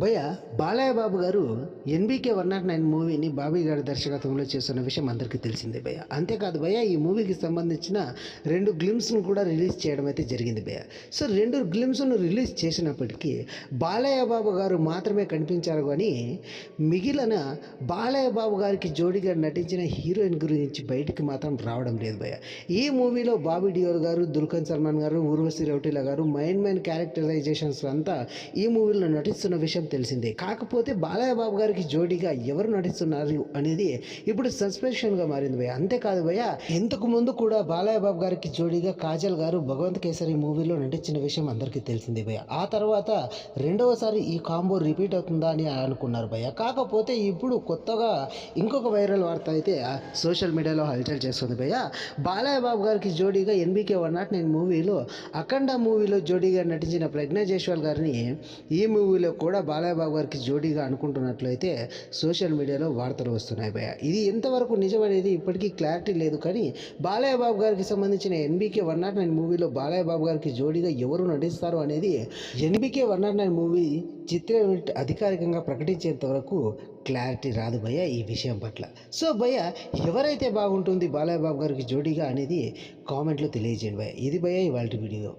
భయ్య బాలయ్య బాబు గారు ఎన్బీకే 109 మూవీని బాబీ గారి దర్శకత్వంలో చేస్తున్న విషయం అందరికీ తెలిసిందే భయ్య. అంతేకాదు భయ్య, ఈ మూవీకి సంబంధించిన 2 గ్లిమ్స్ను కూడా రిలీజ్ చేయడం అయితే జరిగింది భయ్య. సో 2 గ్లిమ్స్ను రిలీజ్ చేసినప్పటికీ బాలయ్య బాబు గారు మాత్రమే కనిపించారు, కానీ మిగిలిన బాలయ్య బాబు గారికి జోడీగా నటించిన హీరోయిన్ గురించి బయటికి మాత్రం రావడం లేదు భయ్య. ఈ మూవీలో బాబీ డియోల్ గారు, దుల్కర్ సల్మాన్ గారు, ఊర్వశి రౌటీలా గారు మెయిన్ క్యారెక్టరైజేషన్స్ అంతా ఈ మూవీలో నటిస్తున్న విషయం తెలిసిందే. కాకపోతే బాలయ్య బాబు గారికి జోడీగా ఎవరు నటిస్తున్నారు అనేది ఇప్పుడు సస్పెన్షన్గా మారింది భయ్య. అంతేకాదు భయ్య, ఇంతకు ముందు కూడా బాలయ్య బాబు గారికి జోడీగా కాజల్ గారు భగవంత్ కేసరి మూవీలో నటించిన విషయం అందరికీ తెలిసిందే భయ్య. ఆ తర్వాత రెండవసారి ఈ కాంబో రిపీట్ అవుతుందా అని అనుకున్నారు భయ్య. కాకపోతే ఇప్పుడు కొత్తగా ఇంకొక వైరల్ వార్త అయితే సోషల్ మీడియాలో హల్చల్ చేస్తుంది భయ్య. బాలయ్య బాబు గారికి జోడీగా ఎన్బీకే 109 మూవీలో అఖండ మూవీలో జోడీగా నటించిన ప్రజ్ఞా జైస్వాల్ గారిని ఈ మూవీలో కూడా బాలయ్య బాబు గారికి జోడీగా అనుకుంటున్నట్లయితే సోషల్ మీడియాలో వార్తలు వస్తున్నాయి భయ్య. ఇది ఎంతవరకు నిజమనేది ఇప్పటికీ క్లారిటీ లేదు, కానీ బాలయ్య బాబు గారికి సంబంధించిన ఎన్బీకే 109 మూవీలో బాలయ్య బాబు గారికి జోడీగా ఎవరు నటిస్తారు అనేది ఎన్బీకే 109 మూవీ చిత్ర యూనిట్ అధికారికంగా ప్రకటించేంత వరకు క్లారిటీ రాదు భయ్య ఈ విషయం పట్ల. సో భయ్య, ఎవరైతే బాగుంటుంది బాలయ్య బాబు గారికి జోడీగా అనేది కామెంట్లో తెలియజేయండి భయ్య. ఇది భయ్య ఇవాళ వీడియో.